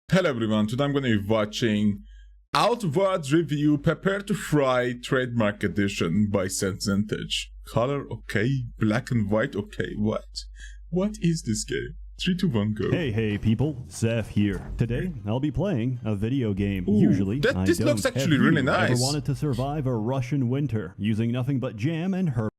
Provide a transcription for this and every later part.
Hello everyone, today I'm going to be watching Outward Review Prepare to Fry Trademark Edition by SsethTzeentach. Color okay, black and white okay, what? What is this game? 3, 2, 1, go. Hey people, Seth here. Today, I'll be playing a video game. Ooh, Usually, this looks actually really nice. Ever wanted to survive a Russian winter using nothing but jam and herbal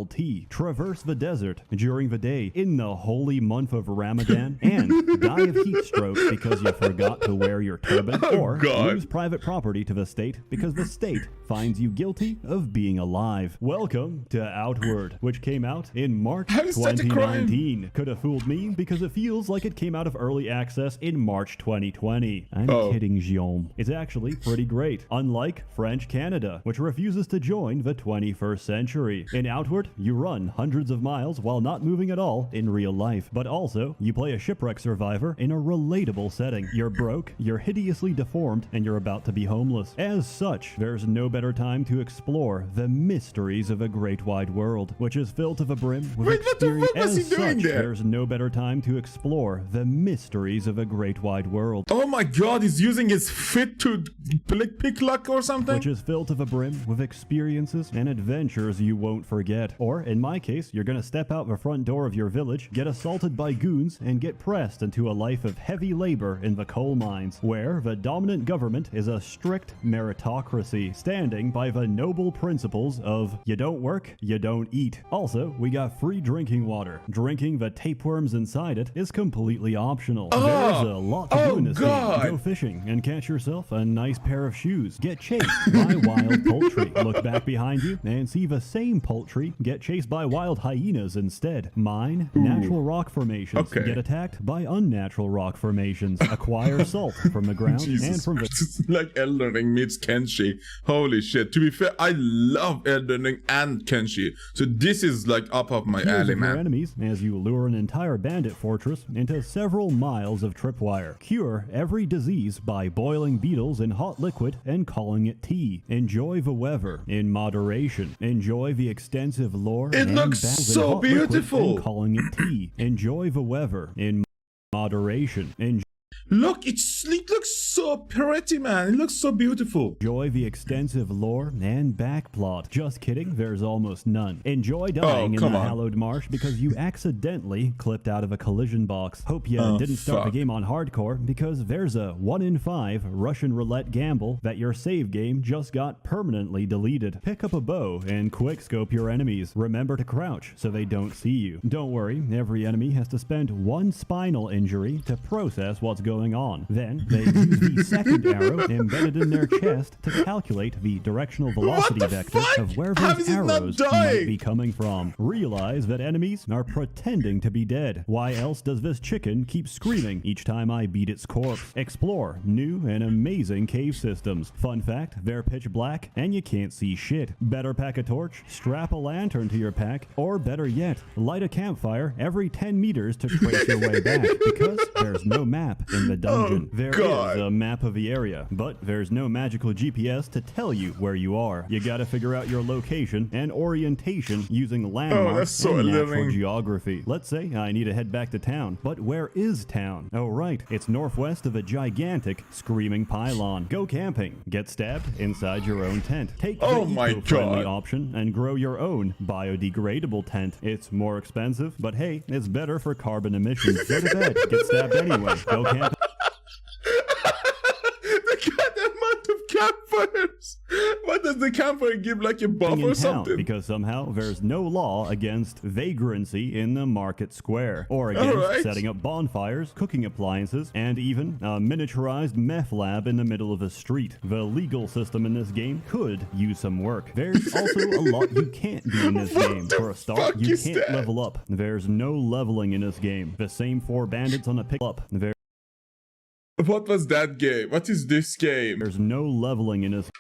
tea, traverse the desert during the day in the holy month of Ramadan, and die of heat stroke because you forgot to wear your turban, or lose private property to the state because the state finds you guilty of being alive. Welcome to Outward, which came out in March 2019. Could have fooled me because it feels like it came out of early access in March 2020. I'm kidding, Jean. It's actually pretty great, unlike French Canada, which refuses to join the 21st century. In Outward, you run hundreds of miles while not moving at all in real life, but also you play a shipwreck survivor in a relatable setting. You're broke, you're hideously deformed, and you're about to be homeless. As such, there's no better time to explore the mysteries of a great wide world, which is filled to the brim with experience. As such, there's no better time to explore the mysteries of a great wide world. Oh my god, he's using his fit to pick luck or something? Which is filled to the brim with experiences and adventures you won't forget. Or, in my case, you're gonna step out the front door of your village, get assaulted by goons, and get pressed into a life of heavy labor in the coal mines, where the dominant government is a strict meritocracy, standing by the noble principles of you don't work, you don't eat. Also, we got free drinking water. Drinking the tapeworms inside it is completely optional. There's a lot to do in this game. Go fishing and catch yourself a nice pair of shoes. Get chased by wild poultry. Look back behind you and see the same poultry get chased by wild hyenas instead. Mine natural rock formations. Get attacked by unnatural rock formations. Acquire salt from the ground and from the... It's like Elden Ring meets Kenshi. Holy shit. To be fair, I love Elden Ring and Kenshi. So this is like up my alley, man. Your enemies as you lure an entire bandit fortress into several miles of tripwire. Cure every disease by boiling beetles in hot liquid and calling it tea. Enjoy the weather in moderation. Enjoy the extensive lore. It looks so beautiful. And calling it tea. Enjoy the weather in moderation. Look, it looks so pretty, man. It looks so beautiful. Enjoy the extensive lore and backplot. Just kidding, there's almost none. Enjoy dying in the hallowed marsh because you accidentally clipped out of a collision box. Hope you didn't start the game on hardcore because there's a 1 in 5 Russian roulette gamble that your save game just got permanently deleted. Pick up a bow and quick scope your enemies. Remember to crouch so they don't see you. Don't worry, every enemy has to spend 1 spinal injury to process what's going on. Then they use the second arrow embedded in their chest to calculate the directional velocity vector of where those arrows might be coming from. Realize that enemies are pretending to be dead. Why else does this chicken keep screaming each time I beat its corpse? Explore new and amazing cave systems. Fun fact, they're pitch black and you can't see shit. Better pack a torch, strap a lantern to your pack, or better yet, light a campfire every 10 meters to trace your way back, because there's no map in the dungeon. There is a map of the area, but there's no magical GPS to tell you where you are. You gotta figure out your location and orientation using landmarks and natural geography. Let's say I need to head back to town, but where is town? Oh right, it's northwest of a gigantic screaming pylon. Go camping, get stabbed inside your own tent. Take the eco-friendly option and grow your own biodegradable tent. It's more expensive, but hey, it's better for carbon emissions. Go to bed, get stabbed anyway. Go camping. Campfires. What does the campfire give, like a buff or something? Because somehow there's no law against vagrancy in the market square, or against setting up bonfires, cooking appliances, and even a miniaturized meth lab in the middle of the street. The legal system in this game could use some work. There's also a lot you can't do in this game. For a start, you can't level up. There's no leveling in this game. The same 4 bandits on a pick-up. What was that game? What is this game? There's no leveling in this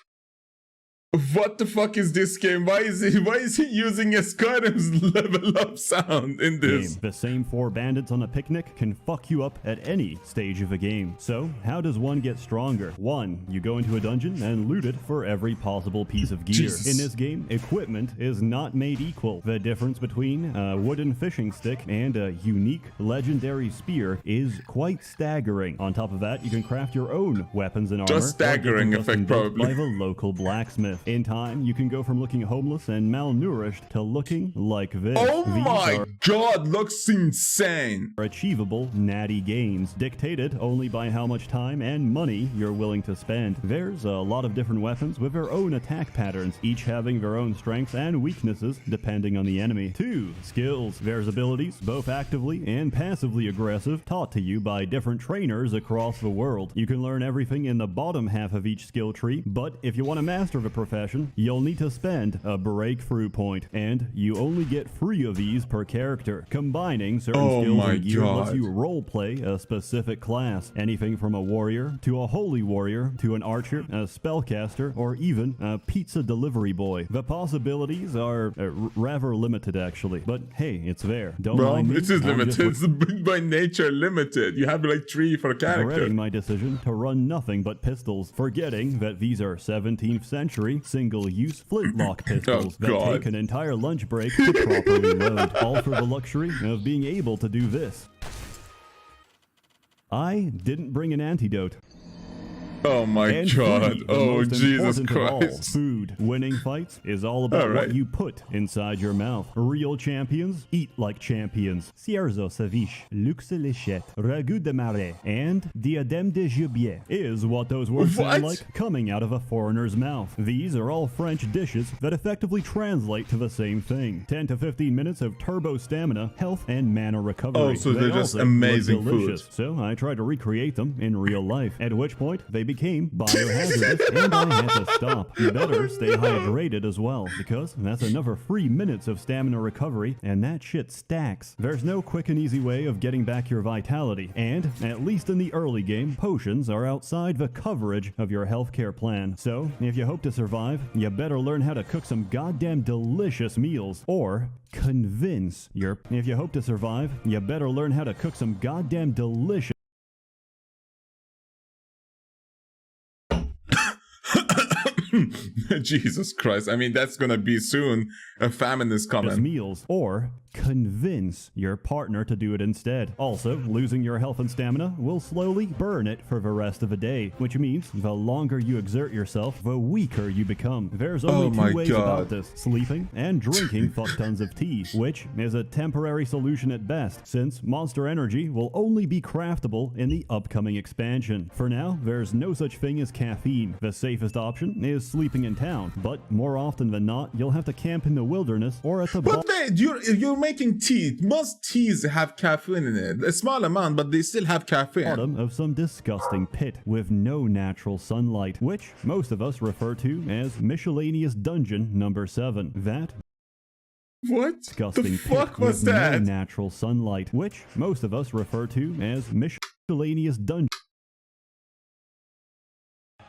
What the fuck is this game? Why is he using a Skyrim's level up sound in this? The same 4 bandits on a picnic can fuck you up at any stage of a game. So, how does one get stronger? 1. You go into a dungeon and loot it for every possible piece of gear. Jesus. In this game, equipment is not made equal. The difference between a wooden fishing stick and a unique legendary spear is quite staggering. On top of that, you can craft your own weapons and armor. Just staggering effect, probably. By the local blacksmith. In time, you can go from looking homeless and malnourished to looking like this. Oh my god, looks insane. Achievable natty gains, dictated only by how much time and money you're willing to spend. There's a lot of different weapons with their own attack patterns, each having their own strengths and weaknesses depending on the enemy. 2. Skills. There's abilities, both actively and passively aggressive, taught to you by different trainers across the world. You can learn everything in the bottom half of each skill tree, but if you want to master the profession, you'll need to spend a breakthrough point, and you only get 3 of these per character. Combining certain skills and gear lets you roleplay a specific class, anything from a warrior to a holy warrior to an archer, a spellcaster, or even a pizza delivery boy. The possibilities are rather limited, actually, but hey, it's there. Don't mind me. This is limited. It's by nature limited. You have like 3 for a character. Regretting my decision to run nothing but pistols, forgetting that these are 17th century single-use flintlock pistols that take an entire lunch break to properly load, all for the luxury of being able to do this. I didn't bring an antidote. Oh my god. Oh Jesus Christ. Food. Winning fights is all about what you put inside your mouth. Real champions eat like champions. Cierzo Savish, Luxe Lichette, Ragout de Marais, and Diadème de Gibier is what those words sound like coming out of a foreigner's mouth. These are all French dishes that effectively translate to the same thing. 10 to 15 minutes of turbo stamina, health, and mana recovery. Oh, so they're just amazing food. So I tried to recreate them in real life, at which point they became biohazardous and I had to stop. You better stay hydrated as well, because that's another 3 minutes of stamina recovery, and that shit stacks. There's no quick and easy way of getting back your vitality, and at least in the early game, potions are outside the coverage of your healthcare plan. So, if you hope to survive, you better learn how to cook some goddamn delicious meals, or convince your... If you hope to survive, you better learn how to cook some goddamn delicious... Jesus Christ. I mean, that's gonna be soon. A famine is coming. Meals, or convince your partner to do it instead. Also, losing your health and stamina will slowly burn it for the rest of the day, which means the longer you exert yourself, the weaker you become. There's only 2 ways about this: sleeping and drinking fuck tons of tea, which is a temporary solution at best, since Monster Energy will only be craftable in the upcoming expansion. For now, there's no such thing as caffeine. The safest option is sleeping in town, but more often than not, you'll have to camp in the wilderness or at the But wait, you're making tea. Most teas have caffeine in it. A small amount, but they still have caffeine. Bottom of some disgusting pit with no natural sunlight, which most of us refer to as miscellaneous dungeon number 7. That what disgusting the fuck pit was with that? No natural sunlight, which most of us refer to as miscellaneous dungeon.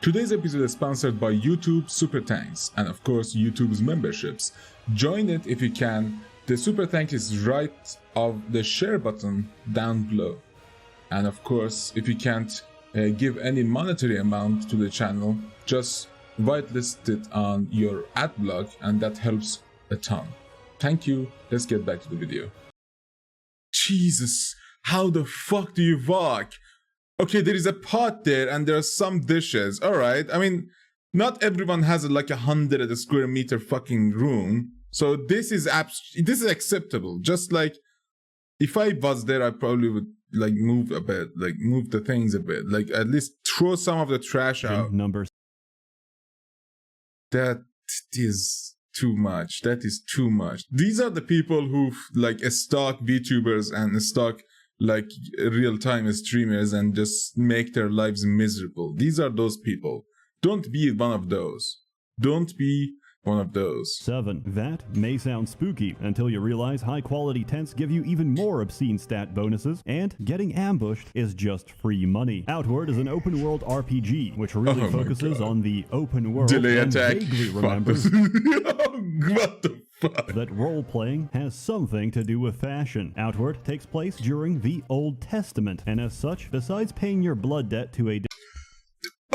Today's episode is sponsored by YouTube Super Thanks, and of course YouTube's memberships. Join it if you can. The Super Thank is right of the share button down below. And of course, if you can't give any monetary amount to the channel, just whitelist it on your ad block, and that helps a ton. Thank you. Let's get back to the video. Jesus, how the fuck do you walk? Okay, there is a pot there and there are some dishes. Alright, I mean, not everyone has like 100 square meter fucking room. So this is acceptable. Just like, if I was there, I probably would like move a bit, like move the things a bit. Like at least throw some of the trash out. That is too much. That is too much. These are the people who like stalk VTubers and stalk like real-time streamers and just make their lives miserable. These are those people. Don't be one of those. Don't be one of those. 7. That may sound spooky until you realize high-quality tents give you even more obscene stat bonuses, and getting ambushed is just free money. Outward is an open-world RPG, which really focuses on the open world Delay and attack. vaguely remembers What the fuck? that role-playing has something to do with fashion. Outward takes place during the Old Testament, and as such, besides paying your blood debt to a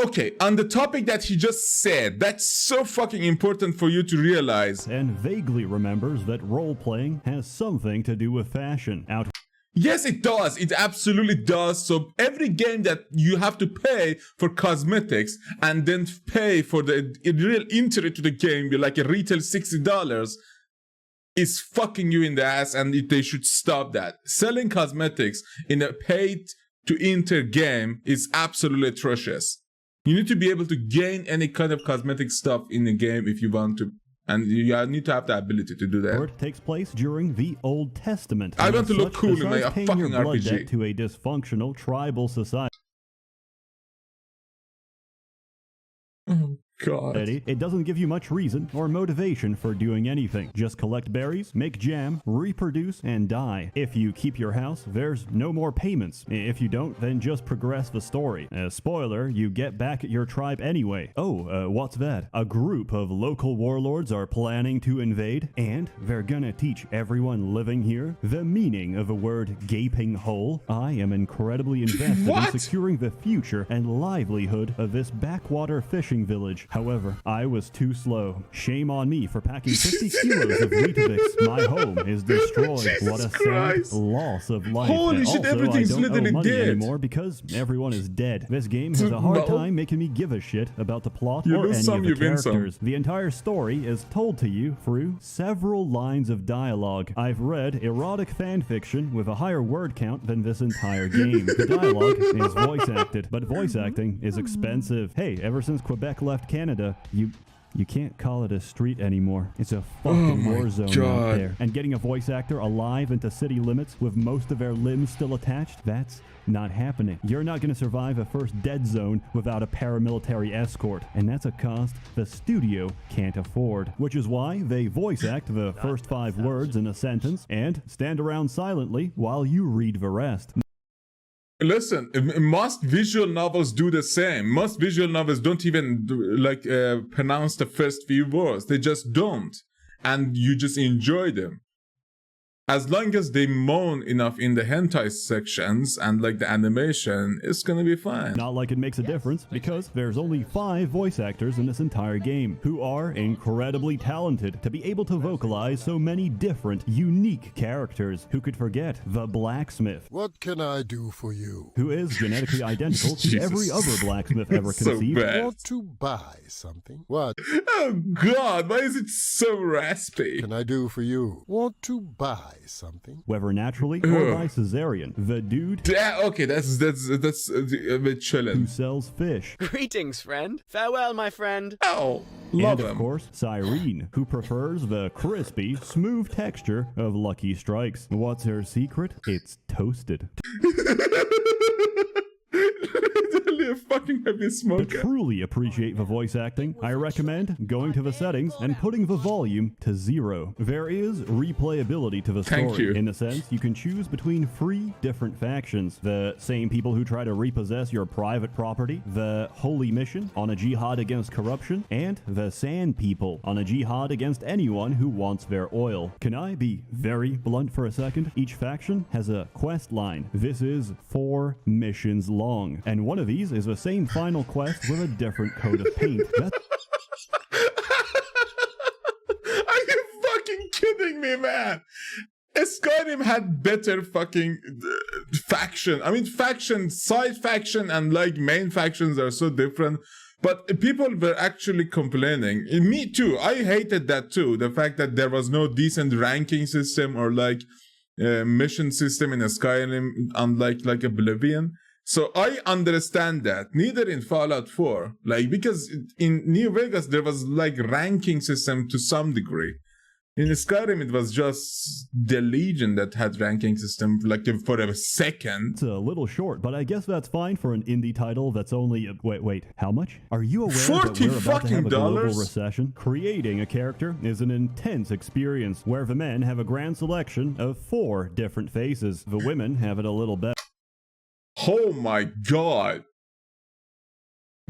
Okay, on the topic that he just said, that's so fucking important for you to realize. and vaguely remembers that role-playing has something to do with fashion. Yes, it does. It absolutely does. So every game that you have to pay for cosmetics and then pay for the real entry to the game, like a retail $60, is fucking you in the ass, and they should stop that. Selling cosmetics in a paid to enter game is absolutely atrocious. You need to be able to gain any kind of cosmetic stuff in the game if you want to, and you need to have the ability to do that. It takes place during the Old Testament. I want to look cool in besides a paying fucking your blood RPG. debt to a dysfunctional tribal society. Oh God. It doesn't give you much reason or motivation for doing anything. Just collect berries, make jam, reproduce, and die. If you keep your house, there's no more payments. If you don't, then just progress the story. Spoiler, you get back at your tribe anyway. What's that? A group of local warlords are planning to invade, and they're gonna teach everyone living here the meaning of the word gaping hole. I am incredibly invested in securing the future and livelihood of this backwater fishing village. However, I was too slow. Shame on me for packing 50 kilos of Weetabix. My home is destroyed. What a sad loss of life. Holy shit, also, everything's I don't literally owe money dead. anymore because everyone is dead. This game has a hard time making me give a shit about the plot You or lose any some, of you the win some. characters. The entire story is told to you through several lines of dialogue. I've read erotic fan fiction with a higher word count than this entire game. The dialogue is voice acted, but voice acting is expensive. Hey, ever since Quebec left Canada, you can't call it a street anymore. It's a fucking war zone out there. And getting a voice actor alive into city limits with most of their limbs still attached, that's not happening. You're not going to survive a first dead zone without a paramilitary escort. And that's a cost the studio can't afford. Which is why they voice act the first 5 words in a sentence and stand around silently while you read the rest. Listen, most visual novels do the same. Most visual novels don't even pronounce the first few words. They just don't. And you just enjoy them. As long as they moan enough in the hentai sections and like the animation, it's gonna be fine. Not like it makes a difference, because there's only 5 voice actors in this entire game, who are incredibly talented to be able to vocalize so many different, unique characters. Who could forget the blacksmith? What can I do for you? Who is genetically identical to every other blacksmith ever So conceived. bad. Want to buy something? What Oh God, why is it so raspy? can I do for you? Want to buy something? Whether naturally or by cesarean, the dude Yeah, okay, that's a bit who chilling. sells fish. Greetings, friend. Farewell, my friend. Oh, love And of him. course, Cyrene, who prefers the crispy, smooth texture of Lucky Strikes. What's her secret? It's toasted. Literally a fucking heavy To smoker. truly appreciate the voice acting, I recommend going to the settings and putting the volume to 0. There is replayability to the Thank story. you. In a sense, you can choose between 3 different factions. The same people who try to repossess your private property, the Holy Mission on a jihad against corruption, and the Sand People on a jihad against anyone who wants their oil. Can I be very blunt for a second? Each faction has a quest line. This is 4 missions long, and one of these is the same final quest with a different coat of paint. Are you fucking kidding me, man? Skyrim had better fucking faction. I mean, side faction and like main factions are so different. But people were actually complaining. Me too. I hated that too. The fact that there was no decent ranking system or like mission system in Skyrim, unlike like Oblivion. So I understand that. Neither in Fallout 4. Like, because in New Vegas, there was like ranking system to some degree. In Skyrim, it was just the Legion that had ranking system like for a second. It's a little short, but I guess that's fine for an indie title that's only... Wait, how much? Are you aware that we're about to have a global recession? Creating a character is an intense experience where the men have a grand selection of 4 different faces. The women have it a little better. Oh my god.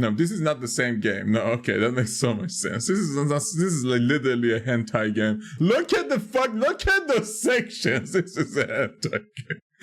No, this is not the same game. No, okay, that makes so much sense. This is like literally a hentai game. Look at those sections. This is a hentai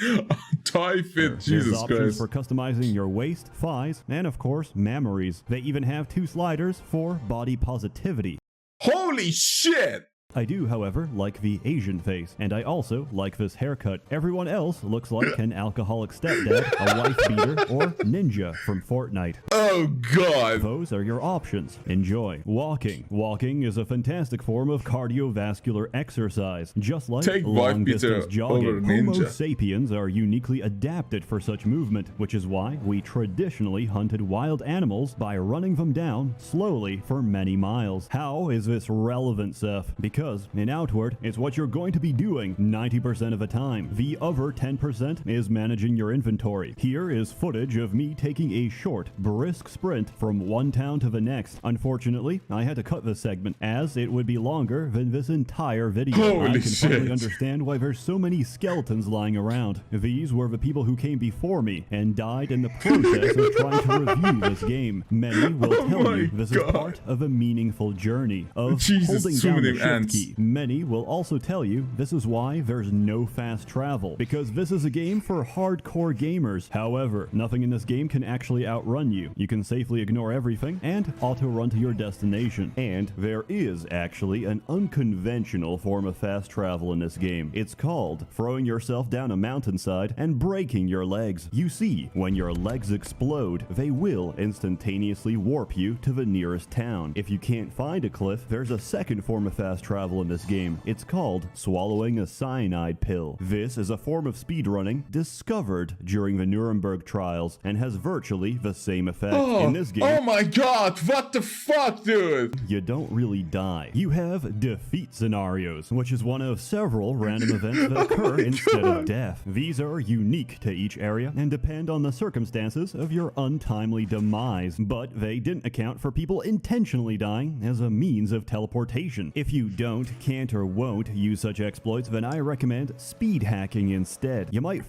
game. Tie fit, Jesus There's options Christ. for customizing your waist, thighs, and of course, memories. They even have 2 sliders for body positivity. Holy shit! I do, however, like the Asian face, and I also like this haircut. Everyone else looks like an alcoholic stepdad, a wife beater, or ninja from Fortnite. Oh god! Those are your options. Enjoy. Walking. Walking is a fantastic form of cardiovascular exercise. Just like long-distance jogging, Homo sapiens are uniquely adapted for such movement, which is why we traditionally hunted wild animals by running them down slowly for many miles. How is this relevant, Seth? Because in Outward, it's what you're going to be doing 90% of the time. The other 10% is managing your inventory. Here is footage of me taking a short, brisk sprint from one town to the next. Unfortunately, I had to cut this segment, as it would be longer than this entire video. Holy I can shit. finally understand why there's so many skeletons lying around. These were the people who came before me and died in the process of trying to review this game. Many will tell you this is part of a meaningful journey of holding down the shift key. Many will also tell you this is why there's no fast travel, because this is a game for hardcore gamers. However, nothing in this game can actually outrun you. You can safely ignore everything and auto-run to your destination. And there is actually an unconventional form of fast travel in this game. It's called throwing yourself down a mountainside and breaking your legs. You see, when your legs explode, they will instantaneously warp you to the nearest town. If you can't find a cliff, there's a second form of fast travel in this game. It's called swallowing a cyanide pill. This is a form of speedrunning discovered during the Nuremberg trials and has virtually the same effect. In this game, oh my god, what the fuck, dude? you don't really die. You have defeat scenarios, which is one of several random events that occur instead of death. These are unique to each area and depend on the circumstances of your untimely demise, but they didn't account for people intentionally dying as a means of teleportation. If you don't, can't, or won't use such exploits, then I recommend speed hacking instead. You might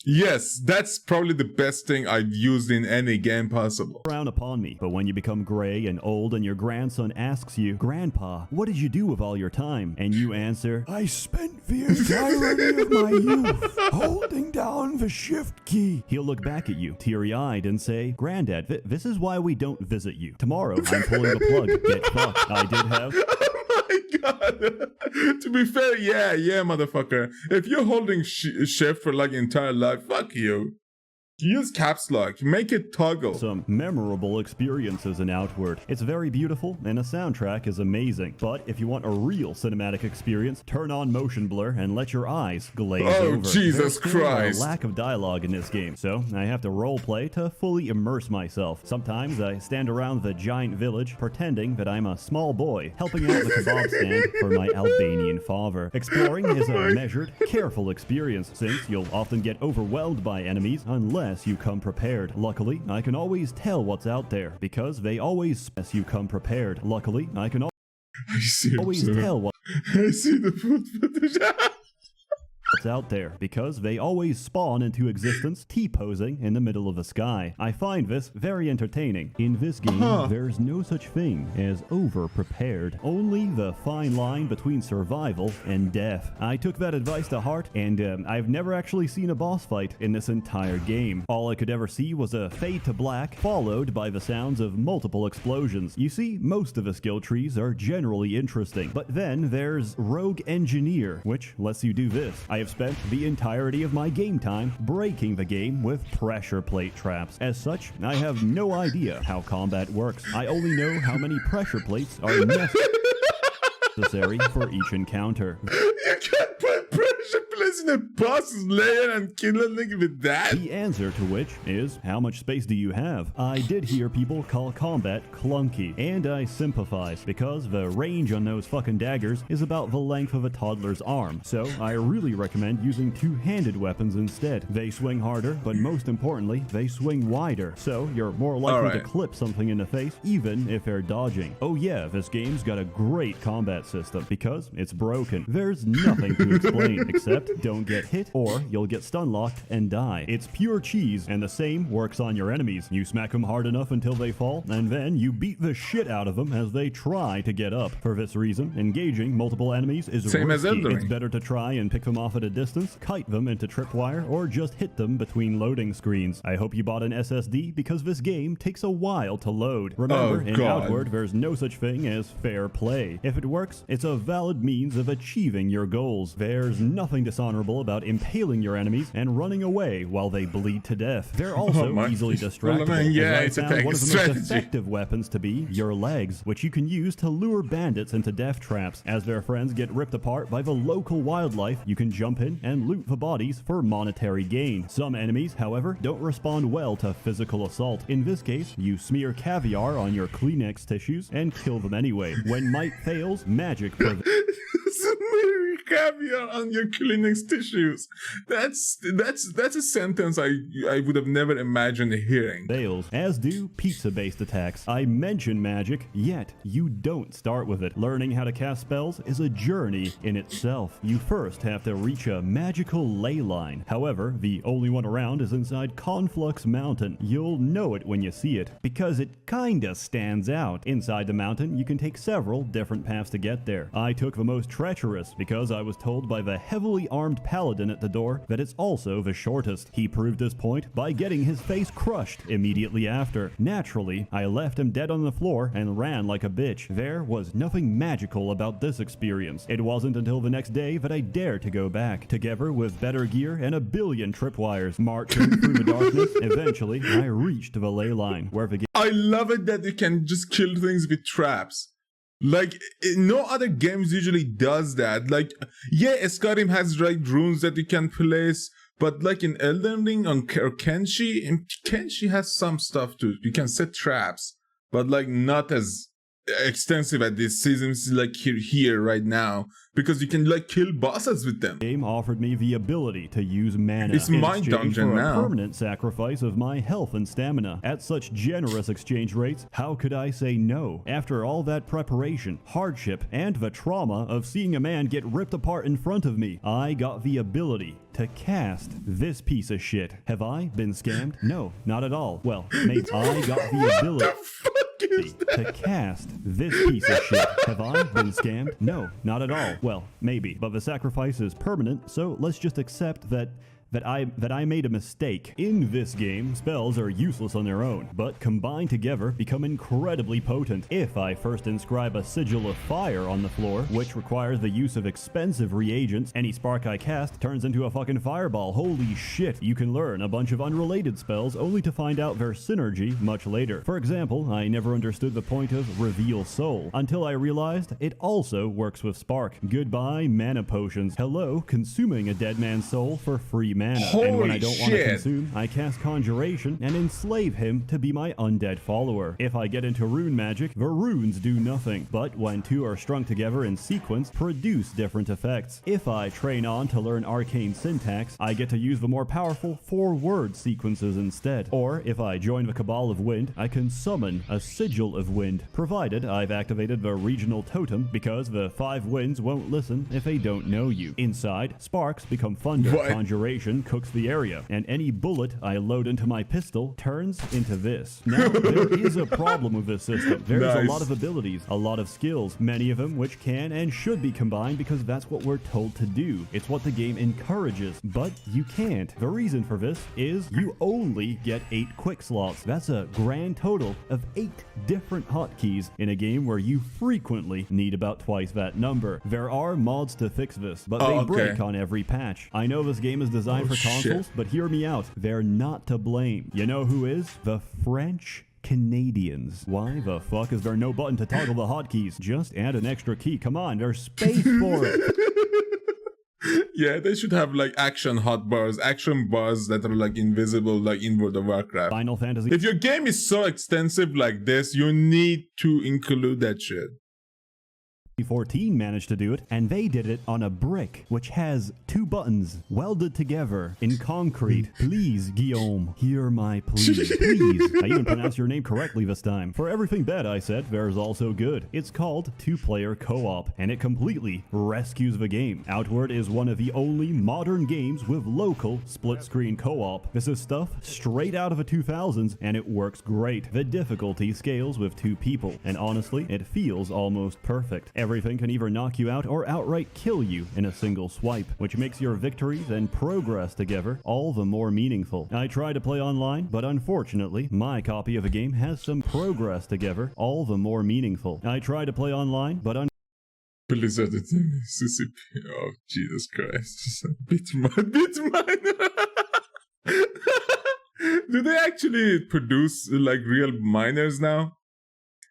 Yes, that's probably the best thing I've used in any game possible. frown upon me, but when you become gray and old and your grandson asks you, "Grandpa, what did you do with all your time?" and you answer, "I spent the entirety of my youth holding down the shift key," he'll look back at you, teary-eyed, and say, "Granddad, this is why we don't visit you. Tomorrow, I'm pulling the plug. Get fucked. I did have..." God. To be fair, yeah, motherfucker. If you're holding shift for like entire life, fuck you. Use caps lock. Make it toggle. Some memorable experiences in Outward. It's very beautiful, and the soundtrack is amazing. But if you want a real cinematic experience, turn on motion blur and let your eyes glaze over. Oh, Jesus There's Christ. a lack of dialogue in this game, so I have to roleplay to fully immerse myself. Sometimes I stand around the giant village, pretending that I'm a small boy, helping out the kebab stand for my Albanian father. Exploring is a measured, careful experience, since you'll often get overwhelmed by enemies unless you come prepared. Luckily, I can always tell what's out there, because they always you come prepared. Luckily, I can always tell what I see the foot fetish. what's out there, because they always spawn into existence T-posing in the middle of the sky. I find this very entertaining. In this game, there's no such thing as over-prepared, only the fine line between survival and death. I took that advice to heart, and I've never actually seen a boss fight in this entire game. All I could ever see was a fade to black, followed by the sounds of multiple explosions. You see, most of the skill trees are generally interesting, but then there's Rogue Engineer, which lets you do this. I have spent the entirety of my game time breaking the game with pressure plate traps. As such, I have no idea how combat works. I only know how many pressure plates are necessary for each encounter. You can't put pressure plates in imagine a boss layer and kill a nigga with that? The answer to which is, how much space do you have? I did hear people call combat clunky, and I sympathize, because the range on those fucking daggers is about the length of a toddler's arm, so I really recommend using two-handed weapons instead. They swing harder, but most importantly, they swing wider, so you're more likely to clip something in the face, even if they're dodging. Oh yeah, this game's got a great combat system, because it's broken. There's nothing to explain, except don't get hit, or you'll get stun locked and die. It's pure cheese, and the same works on your enemies. You smack them hard enough until they fall, and then you beat the shit out of them as they try to get up. For this reason, engaging multiple enemies is same risky. As Elden Ring. It's better to try and pick them off at a distance, kite them into tripwire, or just hit them between loading screens. I hope you bought an SSD, because this game takes a while to load. Remember, in Outward, there's no such thing as fair play. If it works, it's a valid means of achieving your goals. There's nothing dishonorable about impaling your enemies and running away while they bleed to death. They're also easily distractible. Well, yeah, it's one of the most effective weapons to be your legs, which you can use to lure bandits into death traps. As their friends get ripped apart by the local wildlife, you can jump in and loot the bodies for monetary gain. Some enemies, however, don't respond well to physical assault. In this case, you smear caviar on your Kleenex tissues and kill them anyway. When might fails, magic prevails. Caviar on your Kleenex tissues. That's a sentence I would have never imagined hearing. Fails, as do pizza-based attacks. I mention magic, yet you don't start with it. Learning how to cast spells is a journey in itself. You first have to reach a magical ley line. However, the only one around is inside Conflux Mountain. You'll know it when you see it, because it kinda stands out. Inside the mountain, you can take several different paths to get there. I took the most treacherous, because I was told by the heavily armed paladin at the door that it's also the shortest. He proved this point by getting his face crushed immediately after. Naturally, I left him dead on the floor and ran like a bitch. There was nothing magical about this experience. It wasn't until the next day that I dared to go back, together with better gear and a billion tripwires. Marching through the darkness, eventually I reached the ley line, where the I love it that you can just kill things with traps. Like, no other games usually does that. Like, yeah, Skyrim has runes that you can place, but like in Elden Ring or Kenshi has some stuff too. You can set traps, but like not as extensive at this season like here right now, because you can like kill bosses with them. Game offered me the ability to use mana. It's my dungeon now. A permanent sacrifice of my health and stamina. At such generous exchange rates, how could I say no? After all that preparation, hardship, and the trauma of seeing a man get ripped apart in front of me, I got the ability to cast this piece of shit. Have I been scammed? No, not at all. Well, maybe I got the ability to cast this piece of shit. Have I been scammed? No, not at all. Well, maybe. But the sacrifice is permanent, so let's just accept that I made a mistake. In this game, spells are useless on their own, but combined together become incredibly potent. If I first inscribe a sigil of fire on the floor, which requires the use of expensive reagents, any spark I cast turns into a fucking fireball. Holy shit. You can learn a bunch of unrelated spells only to find out their synergy much later. For example, I never understood the point of Reveal Soul until I realized it also works with spark. Goodbye mana potions. Hello, consuming a dead man's soul for free mana. Holy and when I don't want to shit. consume, I cast Conjuration and enslave him to be my undead follower. If I get into rune magic, the runes do nothing, but when two are strung together in sequence, produce different effects. If I train on to learn arcane syntax, I get to use the more powerful 4-word sequences instead. Or if I join the Cabal of Wind, I can summon a Sigil of Wind, provided I've activated the regional totem, because the 5 winds won't listen if they don't know you. Inside, sparks become thunder. What? Conjuration cooks the area, and any bullet I load into my pistol turns into this. Now, there is a problem with this system. There's a lot of abilities, a lot of skills, many of them which can and should be combined because that's what we're told to do. It's what the game encourages, but you can't. The reason for this is you only get 8 quick slots. That's a grand total of 8 different hotkeys in a game where you frequently need about twice that number. There are mods to fix this, but they break on every patch. I know this game is designed for consoles, but hear me out. They're not to blame. You know who is? The French Canadians. Why the fuck is there no button to toggle the hotkeys? Just add an extra key. Come on, there's space for it. Yeah, they should have like action hotbars, action bars that are like invisible, like in World of Warcraft. Final Fantasy. If your game is so extensive like this, you need to include that shit. 14 managed to do it, and they did it on a brick, which has 2 buttons welded together in concrete. Please, Guillaume, hear my plea. Please. I even pronounced your name correctly this time. For everything bad I said, there's also good. It's called 2-player co-op, and it completely rescues the game. Outward is one of the only modern games with local split-screen co-op. This is stuff straight out of the 2000s, and it works great. The difficulty scales with 2 people, and honestly, it feels almost perfect. Everything can either knock you out or outright kill you in a single swipe, which makes your victories and progress together all the more meaningful. I tried to play online, but unfortunately, my copy of the game has some progress together all the more meaningful. I tried to play online, but Blizzard is Mississippi. Oh, Jesus Christ. Bitmine. Do they actually produce like real miners now?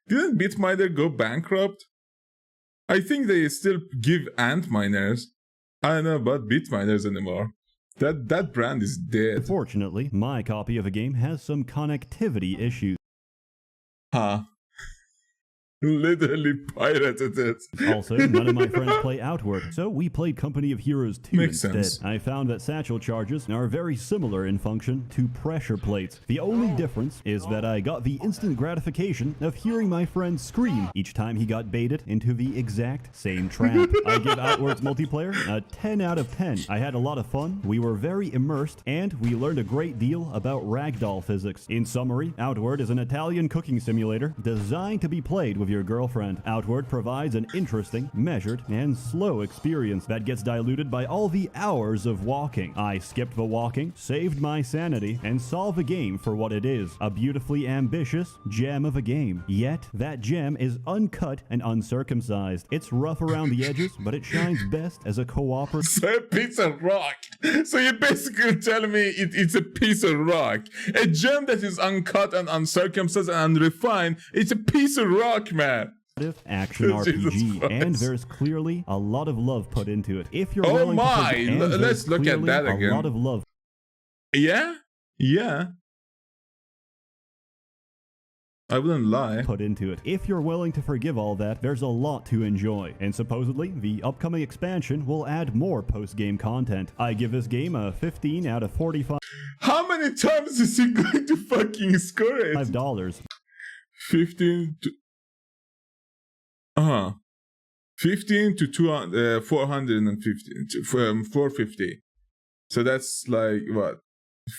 Didn't Bitminer go bankrupt? I think they still give ant miners. I don't know about bit miners anymore. That brand is dead. Unfortunately, my copy of the game has some connectivity issues. Huh. Literally pirated it. Also, none of my friends play Outward, so we played Company of Heroes 2 Makes instead. sense. I found that satchel charges are very similar in function to pressure plates. The only difference is that I got the instant gratification of hearing my friend scream each time he got baited into the exact same trap. I give Outward's multiplayer a 10 out of 10. I had a lot of fun, we were very immersed, and we learned a great deal about ragdoll physics. In summary, Outward is an Italian cooking simulator designed to be played with your girlfriend. Outward provides an interesting, measured, and slow experience that gets diluted by all the hours of walking. I skipped the walking, saved my sanity, and saw the game for what it is, a beautifully ambitious gem of a game. Yet, that gem is uncut and uncircumcised. It's rough around the edges, but it shines best as a cooperative... So a piece of rock. So you're basically telling me it's a piece of rock. A gem that is uncut and uncircumcised and unrefined, it's a piece of rock, man. Action RPG, and there's clearly a lot of love put into it. If you're willing to let's look at that again. A lot of love. Yeah? I wouldn't lie. Put into it. If you're willing to forgive all that, there's a lot to enjoy. And supposedly, the upcoming expansion will add more post-game content. I give this game a 15 out of 45. How many times is he going to fucking score it? $5. 15 to... 15 to 200, 450 to 450. So that's like what?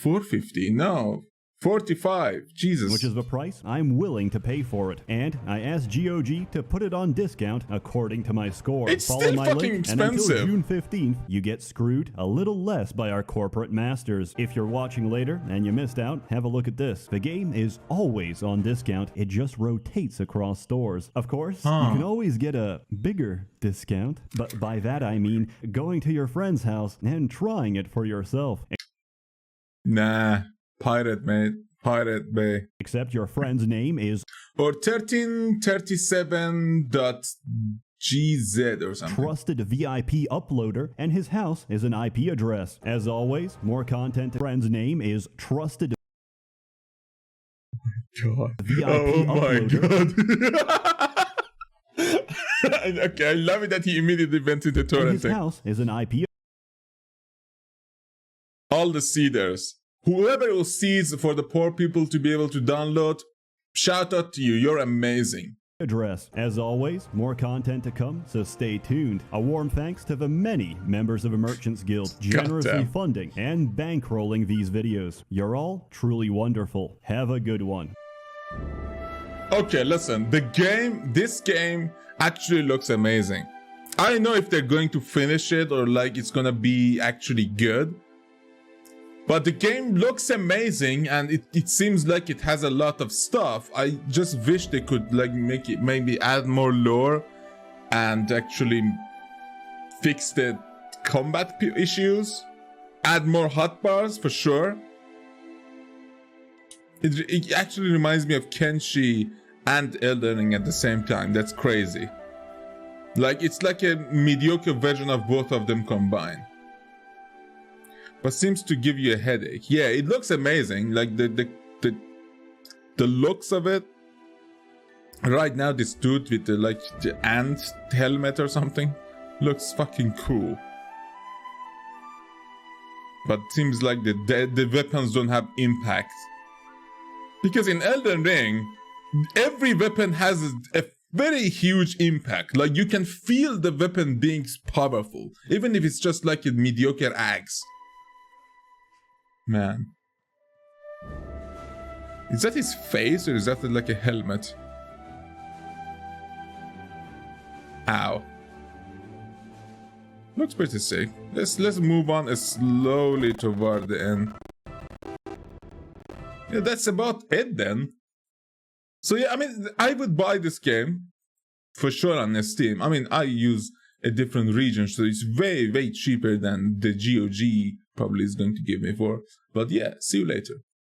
450? No. 45. Jesus. Which is the price I'm willing to pay for it. And I asked GOG to put it on discount according to my score. It's Follow still my fucking link, expensive. And until June 15th, you get screwed a little less by our corporate masters. If you're watching later and you missed out, have a look at this. The game is always on discount. It just rotates across stores. Of course, you can always get a bigger discount. But by that I mean going to your friend's house and trying it for yourself. Nah. Pirate, mate. Pirate Bay. Except your friend's name is... Or 1337.gz or something. Trusted VIP uploader, and his house is an IP address. As always, more content. Friend's name is Trusted... God. VIP uploader. God. Okay, I love it that he immediately went into torrenting. His house is an IP... All the seeders. Whoever who seeds for the poor people to be able to download, shout out to you. You're amazing. Address. As always, more content to come, so stay tuned. A warm thanks to the many members of the Merchants Guild generously funding and bankrolling these videos. You're all truly wonderful. Have a good one. Okay, listen. This game actually looks amazing. I don't know if they're going to finish it or like it's gonna be actually good. But the game looks amazing and it seems like it has a lot of stuff. I just wish they could like make it, maybe add more lore and actually fix the combat issues. Add more hotbars for sure. It actually reminds me of Kenshi and Elden Ring at the same time. That's crazy. Like it's like a mediocre version of both of them combined. but seems to give you a headache. Yeah, it looks amazing. Like the looks of it. Right now, this dude with the ant helmet or something looks fucking cool. But seems like the weapons don't have impact. Because in Elden Ring, every weapon has a very huge impact. Like, you can feel the weapon being powerful, even if it's just like a mediocre axe. Man. Is that his face, or is that like a helmet? Ow. Looks pretty sick. Let's move on slowly toward the end. Yeah, that's about it then. So yeah, I mean, I would buy this game for sure on Steam. I mean, I use a different region, so it's way, way cheaper than the GOG probably is going to give me for. But yeah, see you later.